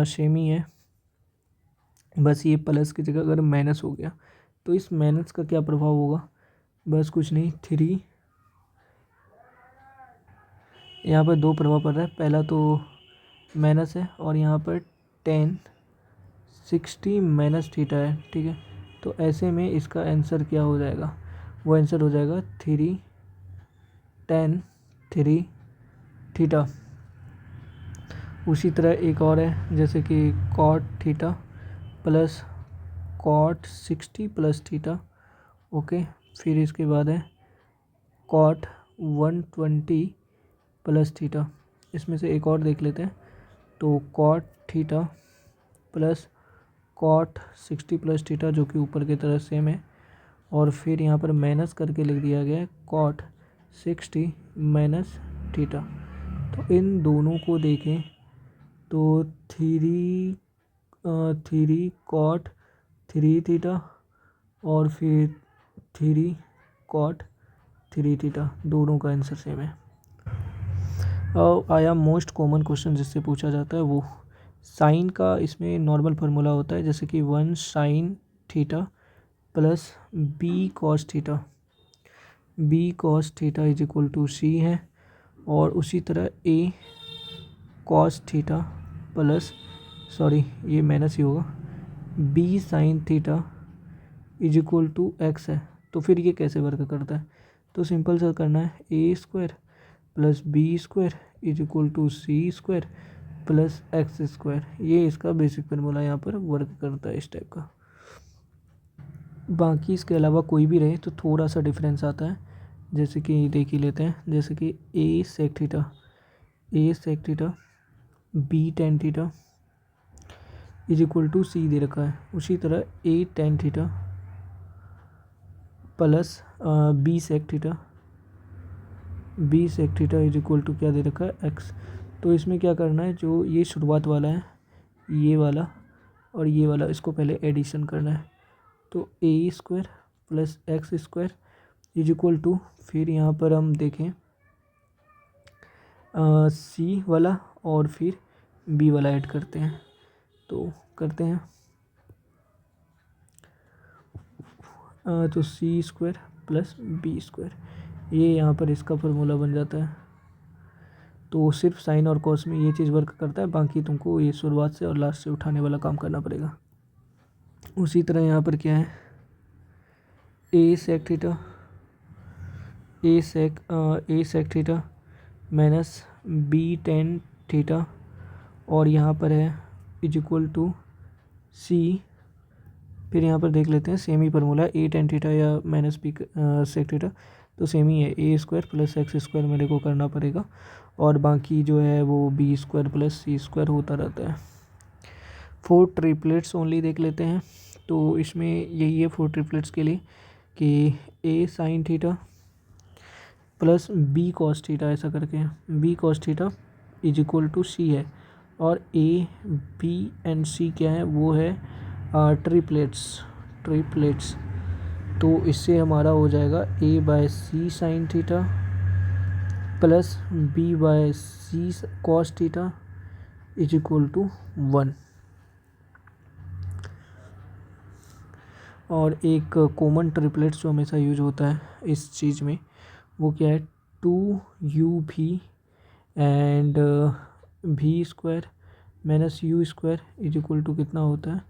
सेम ही है, बस ये प्लस की जगह अगर माइनस हो गया तो इस माइनस का क्या प्रभाव होगा, बस कुछ नहीं, 3, यहाँ पर 2 प्रभाव पड़ रहा है। पहला तो माइनस है और यहाँ पर टेन 60 माइनस थीटा है, ठीक है। तो ऐसे में इसका आंसर क्या हो जाएगा, वो आंसर हो जाएगा 3 टेन 3 थीटा। उसी तरह एक और है, जैसे कि cot theta plus cot 60 plus theta, okay. फिर इसके बाद है कॉट 120 प्लस थीटा। इसमें से एक और देख लेते हैं, तो cot theta plus cot 60 plus theta, जो कि ऊपर की तरह सेम है, और फिर यहाँ पर माइनस करके लिख दिया गया है कॉट 60 माइनस थीटा। तो इन दोनों को देखें तो 3 कॉट 3 थीटा और फिर 3 कॉट 3 थीटा, दोनों का आंसर सेम है। अब आया मोस्ट कॉमन क्वेश्चन जिससे पूछा जाता है, वो साइन का। इसमें नॉर्मल फार्मूला होता है, जैसे कि 1 sine theta plus B cos theta. B cos theta is equal to C है, और उसी तरह A cos theta plus, sorry ये माइनस ही होगा, B sine theta is equal to X है। तो फिर ये कैसे वर्क करता है? तो सिंपल सा करना है, A square plus B square is equal to C square plus X square. ये इसका बेसिक फार्मूला यहाँ पर वर्क करता है इस टाइप का। बाकी इसके अलावा कोई भी रहे तो थोड़ा सा डिफरेंस आता है, जैसे कि देख ही लेते हैं। जैसे कि A sec theta B tan theta is equal to C दे रखा है। उसी तरह A tan theta plus B sec theta is equal to क्या दे रखा है, एक्स। तो इसमें क्या करना है, जो ये शुरुआत वाला है, ये वाला और ये वाला, इसको पहले एडिशन करना है। तो A square plus X square is equal to, फिर यहाँ पर हम देखें सी वाला और फिर बी वाला ऐड करते हैं। तो करते हैं, तो सी स्क्वायर प्लस बी स्क्वायर, ये यहाँ पर इसका फार्मूला बन जाता है। तो सिर्फ साइन और कॉस में ये चीज़ वर्क करता है, बाकी तुमको ये शुरुआत से और लास्ट से उठाने वाला काम करना पड़ेगा। उसी तरह यहाँ पर क्या है, A sec theta minus B tan theta, और यहाँ पर है इज इक्वल टू सी। फिर यहाँ पर देख लेते हैं, सेम ही फार्मूला, ए टेन थीटा या माइनस बी सेक थीटा, तो सेम ही है, A square plus X square मेरे को करना पड़ेगा, और बाकी जो है वो बी स्क्वायर प्लस सी स्क्वायर होता रहता है। 4 ट्रिपलेट्स ओनली देख लेते हैं। तो इसमें यही है 4 ट्रिपलेट्स के लिए कि A sine theta plus B cos theta, ऐसा करके B cos theta is equal to C है, और ए बी एंड सी क्या है, वो है ट्रिपलेट्स। तो इससे हमारा हो जाएगा A by C sine theta plus B by C cos theta is equal to 1। और एक कॉमन ट्रिपलेट्स जो हमेशा यूज होता है इस चीज़ में, वो क्या है, 2u एंड भी square minus U square is equal to कितना होता है,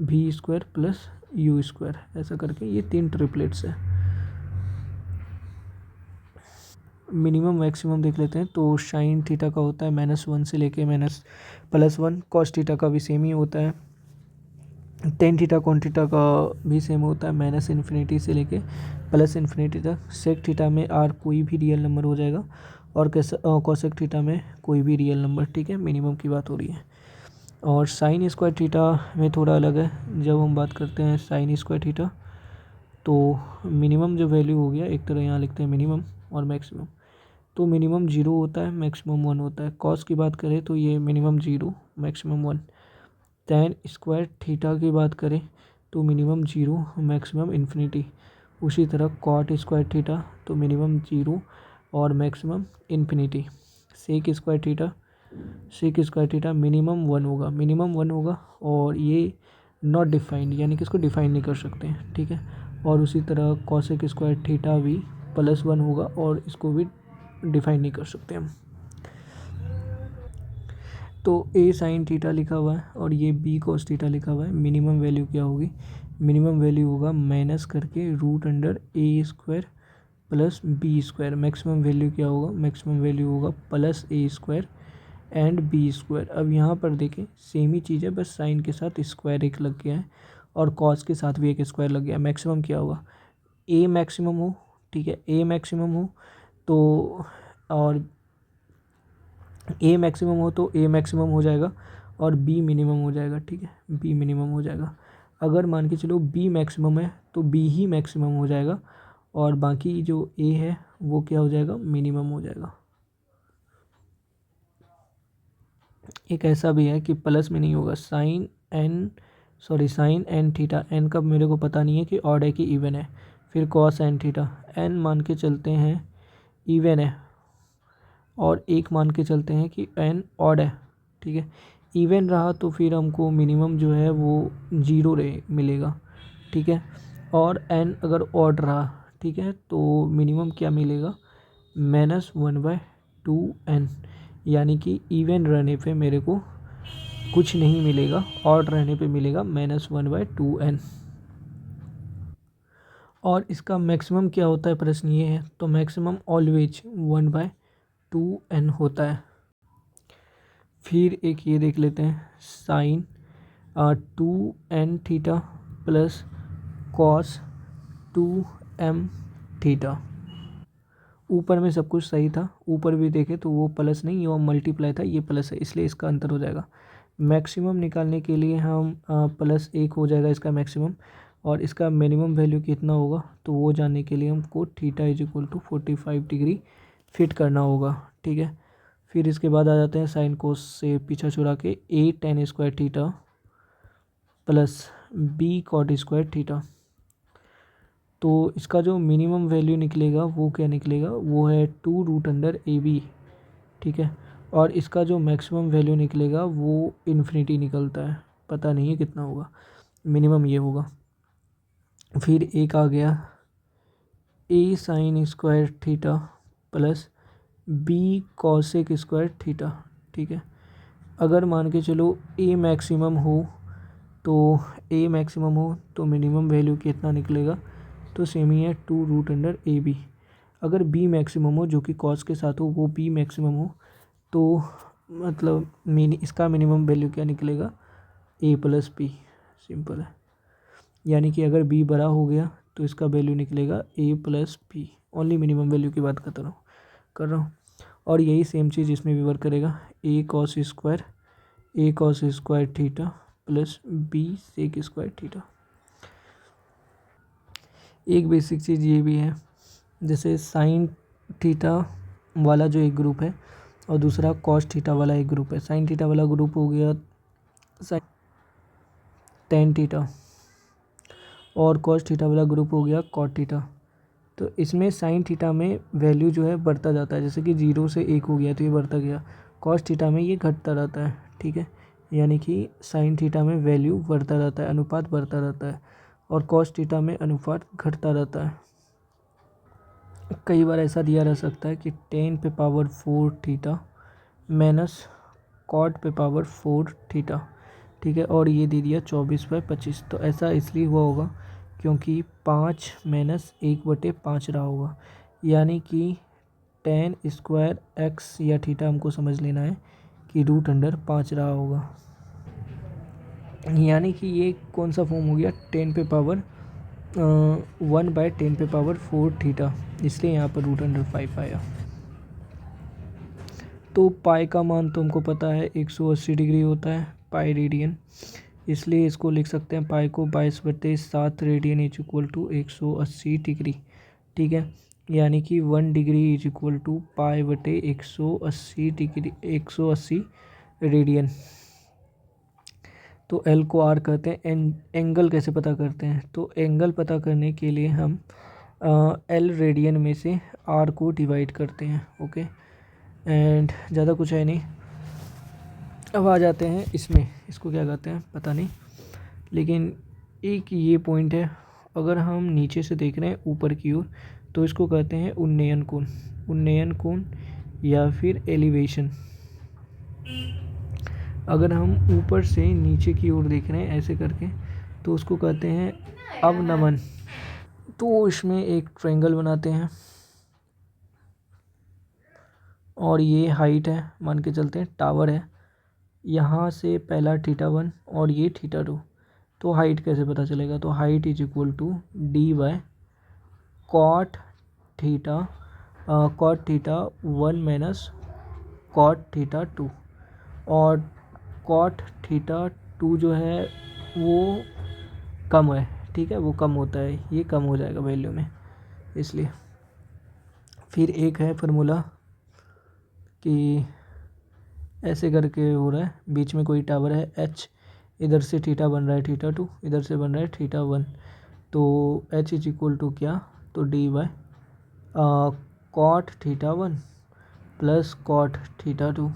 भी स्क्वायर प्लस यू स्क्वायर, ऐसा करके ये 3 ट्रिपलेट्स है। मिनिमम मैक्सिमम देख लेते हैं। तो साइन थीटा का होता है -1 से लेके +1, कॉस थीटा का भी सेम ही होता है, टेन थीटा कॉन थीटा का भी सेम होता है, -∞ से लेके +∞ तक। सेक थीटा में आर कोई भी रियल नंबर हो जाएगा, और कोसेक थीटा में कोई भी रियल नंबर, ठीक है, मिनिमम की बात हो रही है। और साइन स्क्वायर थीटा में थोड़ा अलग है, जब हम बात करते हैं साइन स्क्वायर थीटा, तो मिनिमम जो वैल्यू हो गया, एक तरह यहाँ लिखते हैं मिनिमम और मैक्सिमम, तो मिनिमम 0 होता है, मैक्सिमम 1 होता है। कॉस की बात करें तो ये minimum 0 maximum 1। Tan square theta की बात करें तो मिनिमम 0 मैक्सिमम इन्फिनिटी। उसी तरह कॉट स्क्वायर थीटा तो मिनिमम 0 और maximum infinity. Sec square theta minimum 1 होगा, और ये नॉट डिफाइंड, यानी कि इसको डिफाइन नहीं कर सकते हैं, ठीक है। और उसी तरह कॉसेक स्क्वायर थीटा भी +1 होगा, और इसको भी डिफाइन नहीं कर सकते हम। तो ए साइन थीटा लिखा हुआ है और ये बी कॉस थीटा लिखा हुआ है। मिनिमम वैल्यू क्या होगी, मिनिमम वैल्यू होगा माइनस करके √ए² plus B square. Maximum value क्या होगा, मैक्सिमम वैल्यू होगा +a² एंड b²। अब यहाँ पर देखें सेम ही चीज़ है, बस साइन के साथ स्क्वायर एक लग गया है और कॉस के साथ भी एक स्क्वायर लग गया है। मैक्सिमम क्या होगा, ए मैक्सिमम हो, ठीक है, ए मैक्सिमम हो तो, और ए मैक्सिमम हो तो ए मैक्सिमम हो जाएगा और बी मिनिमम हो जाएगा, ठीक है, बी मिनिमम हो जाएगा। अगर मान के चलो बी मैक्सिमम है तो बी ही मैक्सिमम हो जाएगा, और बाकी जो ए है वो क्या हो जाएगा, मिनिमम हो जाएगा। एक ऐसा भी है कि प्लस में नहीं होगा, साइन एन थीटा, एन का मेरे को पता नहीं है कि ऑड है कि इवन है। फिर कॉस एन थीटा, एन मान के चलते हैं इवन है, और एक मान के चलते हैं कि एन ऑड है, ठीक है। इवन रहा तो फिर हमको मिनिमम जो है वो 0 मिलेगा, ठीक है। और एन अगर ऑड रहा, ठीक है। तो मिनिमम क्या मिलेगा, -1/2n, यानी कि इवन रहने पे मेरे को कुछ नहीं मिलेगा, ऑड रहने पे मिलेगा -1/2n। और इसका मैक्सिमम क्या होता है, प्रश्न ये है। तो मैक्सिमम ऑलवेज 1/2n होता है। फिर एक ये देख लेते हैं, sine 2n theta plus cos 2m theta. ऊपर में सब कुछ सही था, ऊपर भी देखे तो वो प्लस नहीं, वो मल्टीप्लाई था, ये प्लस है, इसलिए इसका अंतर हो जाएगा। मैक्सिमम निकालने के लिए हम +1 हो जाएगा इसका मैक्सिमम, और इसका मिनिमम वैल्यू कितना होगा तो वो जानने के लिए हमको थीटा = 45 डिग्री फिट करना होगा, ठीक है। फिर इसके बाद आ जाते हैं साइन कोस से पीछा छुड़ा के a tan² theta plus b cot² theta. तो इसका जो मिनिमम वैल्यू निकलेगा वो क्या निकलेगा, वो है 2√AB, ठीक है। और इसका जो मैक्सिमम वैल्यू निकलेगा वो इन्फिनिटी निकलता है, पता नहीं है कितना होगा, मिनिमम ये होगा। फिर एक आ गया a sin² theta plus b cos² theta, ठीक है। अगर मान के चलो a मैक्सिमम हो तो मिनिमम वैल्यू कितना निकलेगा, तो सेम ही है 2√AB। अगर b मैक्सिमम हो, जो कि कॉस के साथ हो, वो b मैक्सिमम हो, तो मतलब इसका मिनिमम वैल्यू क्या निकलेगा, a + b, सिंपल है। यानी कि अगर b बड़ा हो गया तो इसका वैल्यू निकलेगा a + b। Only minimum value की बात कर रहा हूँ। और यही सेम चीज़ इसमें भी वर्क करेगा, a cos² theta plus b sec² theta. एक बेसिक चीज़ ये भी है, जैसे साइन थीटा वाला जो एक ग्रुप है और दूसरा कॉस थीटा वाला एक ग्रुप है। साइन थीटा वाला ग्रुप हो गया साइन टेन थीटा और कॉस थीटा वाला ग्रुप हो गया कॉट थीटा। तो इसमें साइन थीटा में वैल्यू जो है बढ़ता जाता है, जैसे कि 0 से 1 हो गया तो ये बढ़ता गया। कॉस थीटा में ये घटता रहता है, ठीक है। यानी कि साइन थीटा में वैल्यू बढ़ता रहता है, अनुपात बढ़ता रहता है, और कॉस थीटा में अनुपात घटता रहता है। कई बार ऐसा दिया रह सकता है कि 10⁴ थीटा माइनस cot⁴ थीटा, ठीक है। और ये दे दिया 24/25। तो ऐसा इसलिए हुआ होगा क्योंकि 5 - 1/5 रहा होगा, यानी कि tan² x या थीटा हमको समझ लेना है कि √5 रहा होगा। यानी कि ये कौन सा फॉर्म हो गया, 1/10⁴ थीटा, इसलिए यहाँ पर √5 आया। तो पाई का मान तो हमको पता है 180 डिग्री होता है, पाई रेडियन, इसलिए इसको लिख सकते हैं पाई को 22/7 रेडियन = 180 डिग्री, ठीक है। यानी कि 1 डिग्री = पाई/180 डिग्री, 180 रेडियन। तो एल को आर कहते हैं। एंगल कैसे पता करते हैं, तो एंगल पता करने के लिए हम एल रेडियन में से आर को डिवाइड करते हैं, ओके। एंड ज़्यादा कुछ है नहीं। अब आ जाते हैं इसमें, इसको क्या कहते हैं पता नहीं, लेकिन एक ये पॉइंट है, अगर हम नीचे से देख रहे हैं ऊपर की ओर तो इसको कहते हैं उन्नयन कोण या फिर एलिवेशन। अगर हम ऊपर से नीचे की ओर देख रहे हैं ऐसे करके तो उसको कहते हैं अवनमन। तो इसमें एक ट्रायंगल बनाते हैं और ये हाइट है, मान के चलते हैं टावर है, यहाँ से पहला θ1 और ये θ2। तो हाइट कैसे पता चलेगा, तो हाइट = d/cot θ1 - cot θ2। और cot θ2 जो है वो कम है, ठीक है, वो कम होता है, ये कम हो जाएगा वैल्यू में, इसलिए। फिर एक है फार्मूला कि ऐसे करके हो रहा है, बीच में कोई टावर है h, इधर से थीटा बन रहा है θ2, इधर से बन रहा है θ1। तो h = क्या, तो d/cot θ1 प्लस cot θ2।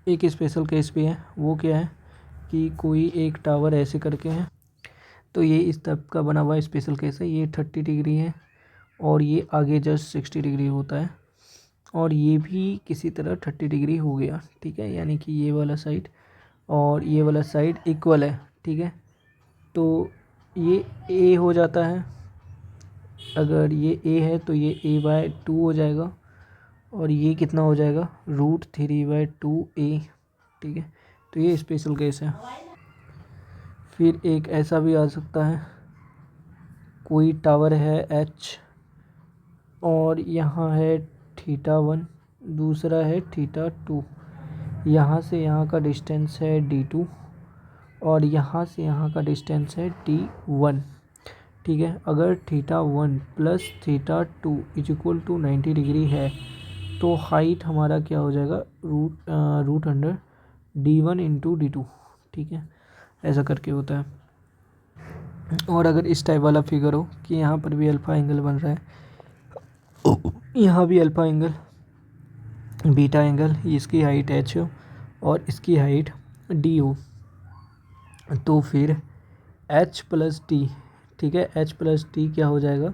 एक स्पेशल केस भी है, वो क्या है कि कोई एक टावर ऐसे करके है, तो ये इस टाइप का बना हुआ स्पेशल केस है। ये 30 डिग्री है और ये आगे जस्ट 60 डिग्री होता है और ये भी किसी तरह 30 डिग्री हो गया, ठीक है। यानी कि ये वाला साइड और ये वाला साइड इक्वल है, ठीक है। तो ये ए हो जाता है, अगर ये ए है तो ये a/2 हो जाएगा और ये कितना हो जाएगा √3/2a, ठीक है। तो ये स्पेशल केस है। फिर एक ऐसा भी आ सकता है, कोई टावर है H और यहाँ है θ1, दूसरा है θ2, यहाँ से यहाँ का डिस्टेंस है d2 और यहाँ से यहाँ का डिस्टेंस है d1, ठीक है। अगर θ1 प्लस θ2 इक्वल टू 90 डिग्री है तो हाइट हमारा क्या हो जाएगा root under d1 into d2, ठीक है। ऐसा करके होता है। और अगर इस टाइप वाला फिगर हो कि यहाँ पर भी अल्फ़ा एंगल बन रहा है, यहाँ भी अल्फ़ा एंगल, बीटा एंगल, इसकी हाइट h हो और इसकी हाइट d हो, तो फिर h प्लस डी, ठीक है। h प्लस डी क्या हो जाएगा,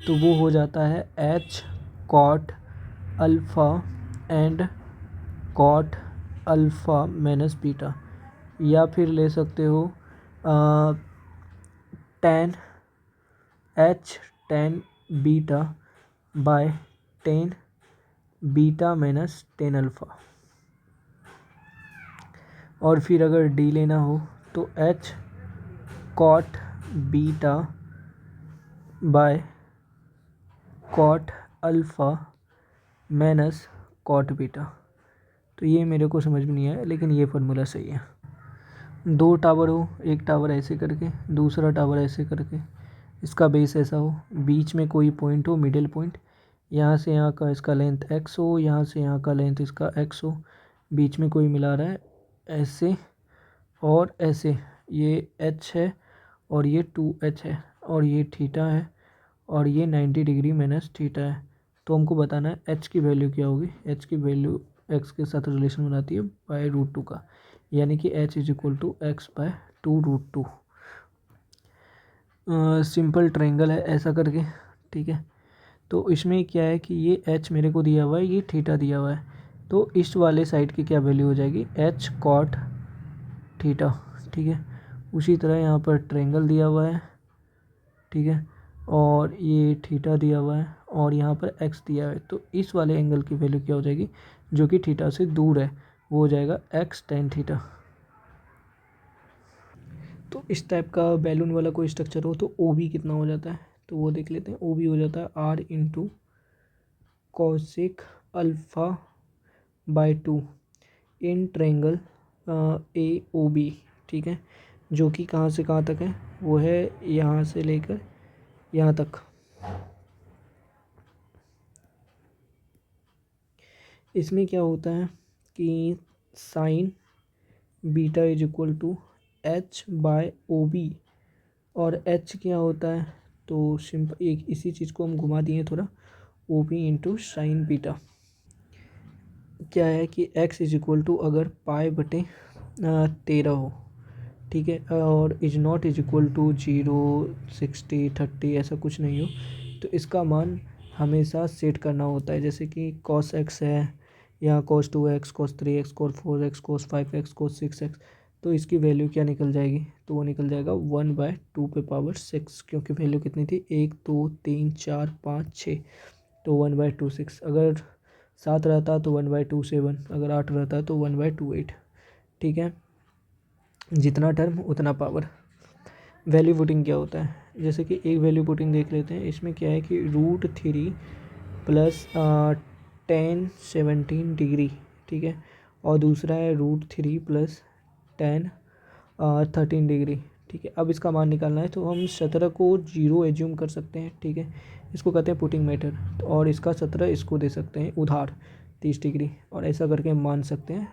तो वो हो जाता है h cot alpha and cot alpha minus beta, या फिर ले सकते हो tan h tan beta by tan beta minus tan alpha. और फिर अगर d लेना हो तो h cot beta by cot alpha minus cot beta. तो ये मेरे को समझ में नहीं आया, लेकिन ये फार्मूला सही है। दो टावर हो, एक टावर ऐसे करके, दूसरा टावर ऐसे करके, इसका बेस ऐसा हो, बीच में कोई पॉइंट हो, मिडिल पॉइंट, यहाँ से यहाँ का इसका लेंथ x हो, यहाँ से यहाँ का लेंथ इसका x हो, बीच में कोई मिला रहा है ऐसे और ऐसे, ये h है और ये 2h है और ये थीटा है और ये 90 डिग्री माइनस थीटा है। तो हमको बताना है h की वैल्यू क्या होगी। h की वैल्यू x के साथ रिलेशन बनाती है /√2 का, यानी कि h is equal to x/2√2। Simple triangle है ऐसा करके, ठीक है। तो इसमें क्या है कि ये h मेरे को दिया हुआ है, ये थीटा दिया हुआ है, तो इस वाले साइड की क्या वैल्यू हो जाएगी h कॉट थीटा, ठीक है। उसी तरह यहाँ पर ट्रायंगल दिया हुआ है, ठीक है, और ये थीटा दिया हुआ है और यहाँ पर x दिया है, तो इस वाले एंगल की वैल्यू क्या हो जाएगी जो कि थीटा से दूर है, वो हो जाएगा x tan थीटा। तो इस टाइप का बैलून वाला कोई स्ट्रक्चर हो तो ओ बी कितना हो जाता है, तो वो देख लेते हैं। ओ बी हो जाता है r into cosec alpha by 2 in triangle A O B, ठीक है, जो कि कहाँ से कहाँ तक है, वो है यहाँ से लेकर यहाँ तक। इसमें क्या होता है कि sine beta is equal to h by O B, और h क्या होता है, तो सिंपल एक इसी चीज़ को हम घुमा दिए थोड़ा, O B into sine beta. क्या है कि x इज इक्वल टू अगर π/13 हो, ठीक है, और is not is equal to 0, 60, 30 ऐसा कुछ नहीं हो, तो इसका मान हमेशा सेट करना होता है। जैसे कि cos x है, यहाँ cos 2x, cos 3x, cos 4x, cos 5x, cos 6x, तो इसकी वैल्यू क्या निकल जाएगी, तो वो निकल जाएगा 1/2 पे पावर 6, क्योंकि वैल्यू कितनी थी 1 2 3 4 5 6, तो 1/2 6। अगर 7 रहता तो 1/2 7, अगर 8 रहता तो 1/2 8, ठीक है। जितना टर्म उतना पावर। वैल्यू पुटिंग क्या होता है, जैसे कि एक वैल्यू पुटिंग देख लेते हैं। इसमें क्या है कि √3 प्लस tan 17 डिग्री, ठीक है, और दूसरा है √3 प्लस tan 13 डिग्री, ठीक है। अब इसका मान निकालना है, तो हम 17 को 0 एज्यूम कर सकते हैं, ठीक है, इसको कहते हैं पुटिंग मेथड, और इसका 17 इसको दे सकते हैं उधार 30 डिग्री, और ऐसा करके हम मान सकते हैं।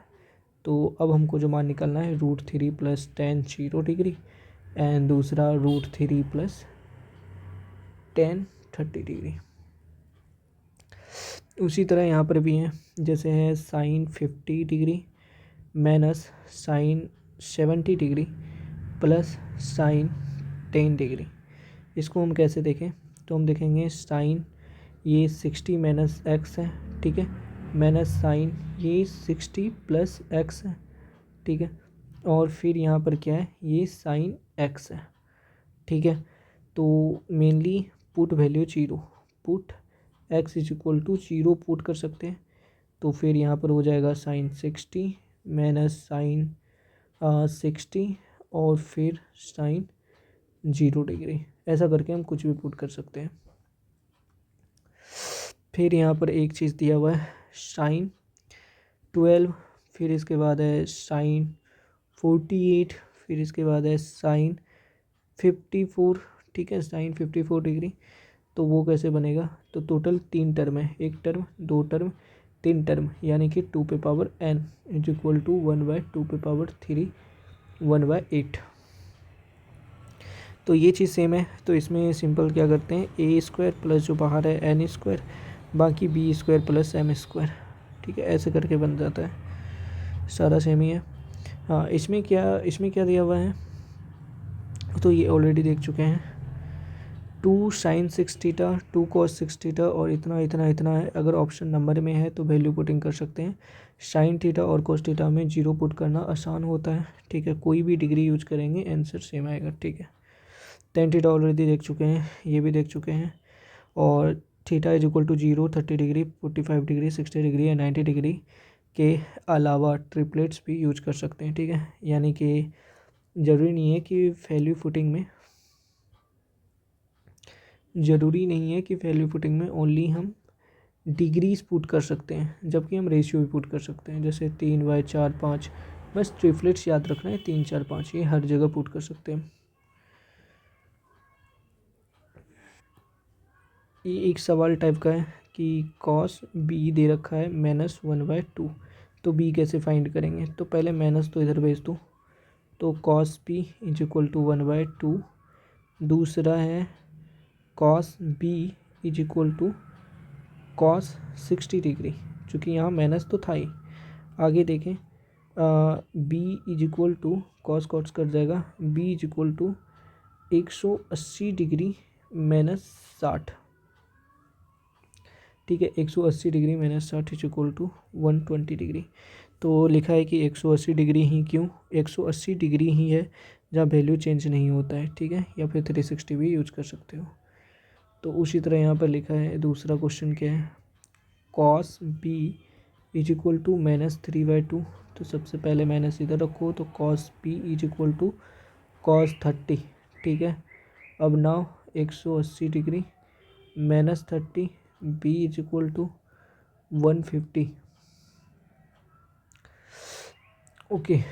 तो अब हमको जो मान निकालना है √3 प्लस tan 0 डिग्री एंड दूसरा √3 प्लस tan 30 डिग्री। उसी तरह यहाँ पर भी हैं, जैसे है sine 50 degree minus sine 70 degree plus sine 10 degree. इसको हम कैसे देखें, तो हम देखेंगे साइन ये 60 माइनस एक्स है, ठीक है, माइनस साइन ये 60 प्लस एक्स है, ठीक है, और फिर यहाँ पर क्या है, ये साइन एक्स है, ठीक है। तो mainly put value zero, put X is equal to zero put कर सकते हैं। तो फिर यहाँ पर हो जाएगा साइन 60 माइनस साइन 60 और फिर साइन 0 डिग्री। ऐसा करके हम कुछ भी पुट कर सकते हैं। फिर यहाँ पर एक चीज़ दिया हुआ है साइन 12, फिर इसके बाद है साइन 48, फिर इसके बाद है साइन 54, ठीक है, साइन 54 डिग्री। तो वो कैसे बनेगा, तो टोटल 3 टर्म है, 1 टर्म 2 टर्म 3 टर्म, यानी कि 2 पे power n is equal to 1/2 पे पावर 3 1/8। तो ये चीज़ सेम है। तो इसमें सिंपल क्या करते हैं, ए स्क्वायर प्लस जो बाहर है एन स्क्वायर, बाकी B square plus M square, ठीक है, ऐसे करके बन जाता है, सारा सेम ही है। हाँ, इसमें क्या दिया हुआ है, तो ये ऑलरेडी देख चुके हैं, 2 साइन 6 थीटा 2 कॉस 6 थीटा और इतना इतना इतना है। अगर ऑप्शन नंबर में है तो वैल्यू पुटिंग कर सकते हैं। साइन थीटा और कॉस थीटा में जीरो पुट करना आसान होता है, ठीक है, कोई भी डिग्री यूज करेंगे आंसर सेम आएगा, ठीक है। टेन थीटा ऑलरेडी देख चुके हैं, ये भी देख चुके हैं, और theta is equal to 0 30 degree 45 degree 60 degree या 90 डिग्री के अलावा ट्रिपलेट्स भी यूज कर सकते हैं, ठीक है। यानी कि ज़रूरी नहीं है कि वैल्यू पुटिंग में ओनली हम डिग्रीज पुट कर सकते हैं, जबकि हम रेशियो भी पुट कर सकते हैं, जैसे 3/4 5। बस ट्रिपलेट्स याद रखना है, 3 4 5 ये हर जगह पुट कर सकते हैं। ये एक सवाल टाइप का है कि कॉस बी दे रखा है -1/2, तो बी कैसे फाइंड करेंगे। तो पहले माइनस तो इधर भेज दूँ, तो cos B is equal to 1/2। दूसरा है cos B is equal to cos 60 degree, चूँकि यहाँ माइनस तो था ही। आगे देखें, B is equal to cos cos cut जाएगा, B is equal to 180 degree -60, ठीक है, 180 degree -60 is equal to 120 degree. तो लिखा है कि 180 डिग्री ही क्यों, 180 डिग्री ही है जहाँ वैल्यू चेंज नहीं होता है, ठीक है, या फिर 360 भी यूज कर सकते हो। तो उसी तरह यहाँ पर लिखा है, दूसरा क्वेश्चन क्या है, cos B is equal to -3/2। तो सबसे पहले माइनस इधर रखो, तो cos B is equal to cos 30, ठीक है। अब now 180 degree -30, B is equal to 150, okay.